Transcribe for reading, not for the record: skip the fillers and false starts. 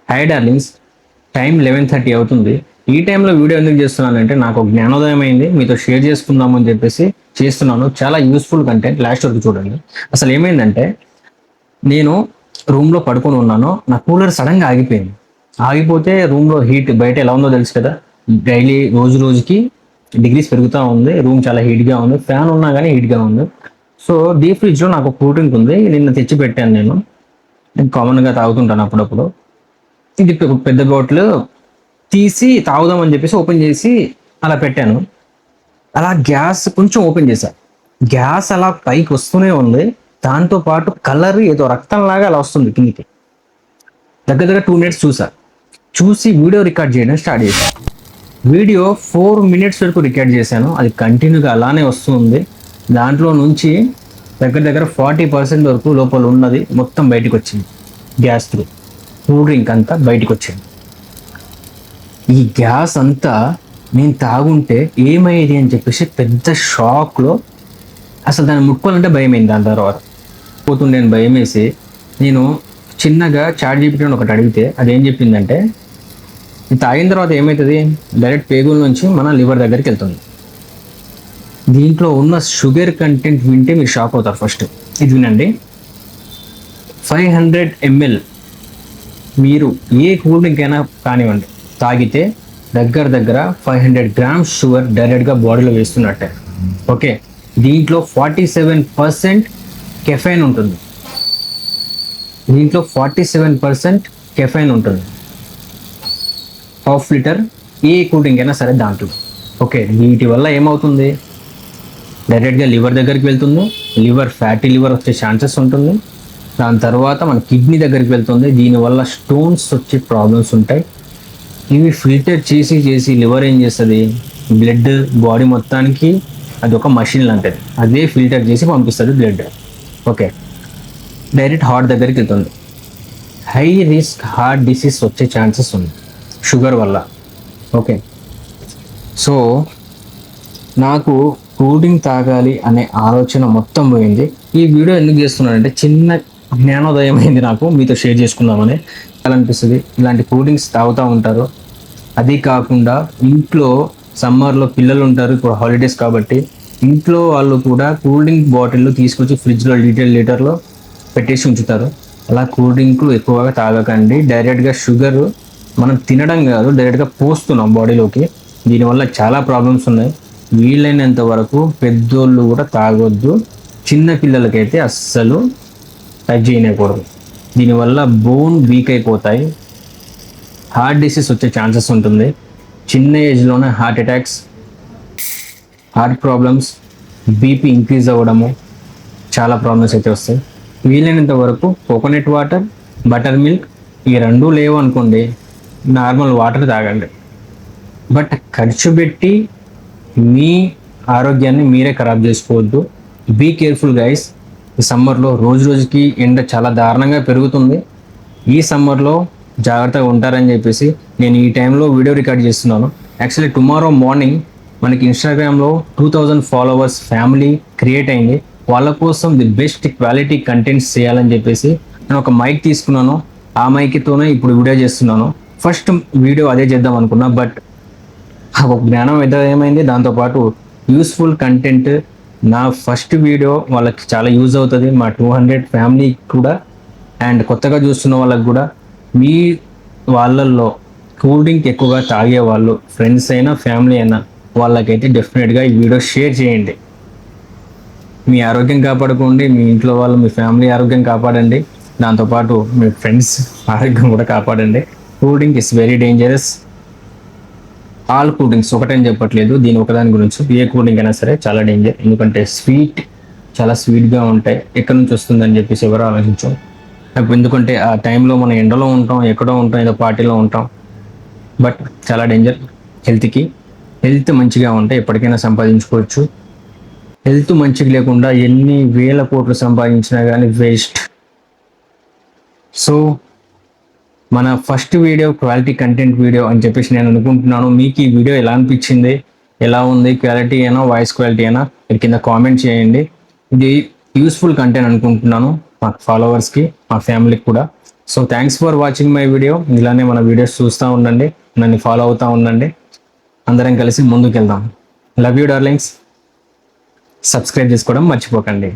High darlings, time 11:30 అవుతుంది. ఈ టైంలో వీడియో ఎందుకు చేస్తున్నానంటే నాకు ఒక జ్ఞానోదయం అయింది, మీతో షేర్ చేసుకుందాం అని చెప్పేసి చేస్తున్నాను. చాలా యూస్ఫుల్ కంటెంట్, లాస్ట్ వరకు చూడండి. అసలు ఏమైందంటే నేను రూమ్లో పడుకొని ఉన్నాను, నా కూలర్ సడన్గా ఆగిపోయింది. ఆగిపోతే రూమ్లో హీట్ బయట ఎలా ఉందో తెలుసు కదా, డైలీ రోజు రోజుకి డిగ్రీస్ పెరుగుతూ ఉంది, రూమ్ చాలా హీట్గా ఉంది, ఫ్యాన్ ఉన్నా కానీ హీట్గా ఉంది. సో డీప్ ఫ్రిడ్జ్లో నాకు ఒక కూల్ డ్రింక్ ఉంది, నిన్న తెచ్చి పెట్టాను. నేను కామన్గా తాగుతుంటాను అప్పుడప్పుడు. ఇది పెద్ద బాటిల్ తీసి తాగుదాం అని చెప్పేసి ఓపెన్ చేసి అలా పెట్టాను. అలా గ్యాస్ కొంచెం ఓపెన్ చేశా, గ్యాస్ అలా పైకి వస్తూనే ఉంది. దాంతో పాటు కలర్ ఏదో రక్తంలాగా అలా వస్తుంది కిందికి. దగ్గర దగ్గర 2 మినిట్స్ చూసి వీడియో రికార్డ్ చేయడం స్టార్ట్ చేశాను. వీడియో 4 మినిట్స్ వరకు రికార్డ్ చేశాను, అది కంటిన్యూగా అలానే వస్తుంది. దాంట్లో నుంచి దగ్గర దగ్గర 40% వరకు లోపల ఉన్నది మొత్తం బయటకు వచ్చింది. గ్యాస్ త్రూ కూల్ డ్రింక్ అంతా బయటకు వచ్చింది. ఈ గ్యాస్ అంతా నేను తాగుంటే ఏమయ్యేది అని చెప్పేసి పెద్ద షాక్లో, అసలు దాన్ని ముట్టుకోవాలంటే భయమైంది. దాని తర్వాత పోతుంది నేను భయం వేసి నేను చిన్నగా చాట్ జీపీటీ ఒకటి అడిగితే అది ఏం చెప్పిందంటే, ఇది తాగిన తర్వాత ఏమవుతుంది, డైరెక్ట్ పేగుల నుంచి మన లివర్ దగ్గరికి వెళ్తుంది. దీంట్లో ఉన్న షుగర్ కంటెంట్ వింటే మీరు షాక్ అవుతారు. ఫస్ట్ ఇది వినండి. 500 ml మీరు ఏ కూల్ డ్రింక్ అయినా కానివ్వండి తాగితే దగ్గర దగ్గర 500 grams షుగర్ డైరెక్ట్గా బాడీలో వేస్తున్నట్టే. ఓకే, దీంట్లో 47% కెఫైన్ ఉంటుంది. దీంట్లో 47% కెఫైన్ ఉంటుంది. హాఫ్ లీటర్ ఏ కూల్ డ్రింక్ అయినా సరే దాంట్లో. ఓకే, వీటి వల్ల ఏమవుతుంది, డైరెక్ట్గా లివర్ దగ్గరికి వెళ్తుంది, లివర్ ఫ్యాటీ లివర్ వచ్చే ఛాన్సెస్ ఉంటుంది. దాని తర్వాత మన కిడ్నీ దగ్గరికి వెళ్తుంది, దీనివల్ల స్టోన్స్ వచ్చే ప్రాబ్లమ్స్ ఉంటాయి. ఇవి ఫిల్టర్ చేసి చేసి లివర్ ఏం చేస్తుంది, బ్లడ్ బాడీ మొత్తానికి అది ఒక మషిన్ లాంటిది, అదే ఫిల్టర్ చేసి పంపిస్తుంది బ్లడ్. ఓకే, డైరెక్ట్ హార్ట్ దగ్గరికి వెళ్తుంది. హై రిస్క్ హార్ట్ డిసీజ్ వచ్చే ఛాన్సెస్ ఉంది షుగర్ వల్ల. ఓకే, సో నాకు కూల్ డ్రింక్ తాగాలి అనే ఆలోచన మొత్తం పోయింది. ఈ వీడియో ఎందుకు చేస్తున్నానంటే చిన్న జ్ఞానోదయం అయింది నాకు, మీతో షేర్ చేసుకుందామని అనిపిస్తుంది. ఇలాంటి కూల్ డ్రింక్స్ తాగుతూ ఉంటారు. అది కాకుండా ఇంట్లో సమ్మర్లో పిల్లలు ఉంటారు, ఇప్పుడు హాలిడేస్ కాబట్టి ఇంట్లో వాళ్ళు కూడా కూల్ డ్రింక్ బాటిల్ తీసుకొచ్చి ఫ్రిడ్జ్లో లీటర్లో పెట్టేసి ఉంచుతారు. అలా కూల్ డ్రింక్లు ఎక్కువగా తాగకండి. డైరెక్ట్గా షుగర్ మనం తినడం కాదు, డైరెక్ట్గా పోస్తున్నాం బాడీలోకి. దీనివల్ల చాలా ప్రాబ్లమ్స్ ఉన్నాయి. వీలైనంత వరకు పెద్దోళ్ళు కూడా తాగొద్దు, చిన్న పిల్లలకైతే అస్సలు టచ్ చేయకూడదు. దీనివల్ల బోన్ వీక్ అయిపోతాయి, హార్ట్ డిసీజ్ వచ్చే ఛాన్సెస్ ఉంటుంది. చిన్న ఏజ్లోనే heart attacks, heart problems, BP increase అవ్వడము, చాలా ప్రాబ్లమ్స్ అయితే వస్తాయి. వీలైనంత వరకు కోకోనట్ వాటర్, బటర్ మిల్క్ ఈ రెండూ లేవు అనుకోండి, నార్మల్ వాటర్ తాగండి. బట్ ఖర్చు పెట్టి మీ ఆరోగ్యాన్ని మీరే ఖరాబ్ చేసుకోవద్దు. Be careful guys. ఈ సమ్మర్లో రోజు రోజుకి ఎండ చాలా దారుణంగా పెరుగుతుంది. ఈ సమ్మర్లో జాగ్రత్తగా ఉంటారని చెప్పేసి నేను ఈ టైంలో వీడియో రికార్డ్ చేస్తున్నాను. యాక్చువల్లీ టుమారో మార్నింగ్ మనకి ఇన్స్టాగ్రామ్లో 2000 ఫాలోవర్స్ ఫ్యామిలీ క్రియేట్ అయింది. వాళ్ళ కోసం ది బెస్ట్ క్వాలిటీ కంటెంట్స్ చేయాలని చెప్పేసి నేను ఒక మైక్ తీసుకున్నాను. ఆ మైక్తోనే ఇప్పుడు వీడియో చేస్తున్నాను. ఫస్ట్ వీడియో అదే చేద్దాం అనుకున్నా, బట్ ఒక జ్ఞానం ఏమైంది, దాంతోపాటు యూస్ఫుల్ కంటెంట్. నా ఫస్ట్ వీడియో వాళ్ళకి చాలా యూజ్ అవుతుంది, మా 200 ఫ్యామిలీకి కూడా, అండ్ కొత్తగా చూస్తున్న వాళ్ళకి కూడా. మీ వాళ్ళల్లో కూల్ డ్రింక్ ఎక్కువగా తాగే వాళ్ళు ఫ్రెండ్స్ అయినా ఫ్యామిలీ అయినా వాళ్ళకైతే డెఫినెట్గా ఈ వీడియో షేర్ చేయండి. మీ ఆరోగ్యం కాపాడుకోండి, మీ ఇంట్లో వాళ్ళు మీ ఫ్యామిలీ ఆరోగ్యం కాపాడండి, దాంతోపాటు మీ ఫ్రెండ్స్ ఆరోగ్యం కూడా కాపాడండి. Cool drink is very dangerous. All cool drinks ఒకటని చెప్పట్లేదు, దీని ఒకదాని గురించి. ఏ కూల్ డ్రింక్ అయినా సరే చాలా డేంజర్, ఎందుకంటే చాలా స్వీట్గా ఉంటాయి. ఎక్కడి నుంచి వస్తుందని చెప్పేసి ఎవరు ఆలోచించాం. ఎందుకంటే ఆ టైంలో మనం ఎండలో ఉంటాం, ఎక్కడో ఉంటాం, ఏదో పార్టీలో ఉంటాం. బట్ చాలా డేంజర్ హెల్త్కి. హెల్త్ మంచిగా ఉంటే ఎప్పటికైనా సంపాదించుకోవచ్చు. హెల్త్ మంచిగా లేకుండా ఎన్ని వేల కోట్లు సంపాదించినా కానీ వేస్ట్. సో మన first video quality content video అని చెప్పేసి నేను అనుకుంటున్నాను. మీకు ఈ వీడియో ఎలా అనిపించింది, ఎలా ఉంది, క్వాలిటీ అయినా వాయిస్ క్వాలిటీ అయినా మీరు కింద కామెంట్ చేయండి. ఇది యూస్ఫుల్ కంటెంట్ అనుకుంటున్నాను మా ఫాలోవర్స్కి, మా ఫ్యామిలీకి కూడా. So thanks for watching my video. ఇలానే మన వీడియోస్ చూస్తూ ఉండండి, నన్ను ఫాలో అవుతూ ఉండండి. అందరం కలిసి ముందుకు వెళ్దాం. Love you darlings. సబ్స్క్రైబ్ చేసుకోవడం మర్చిపోకండి.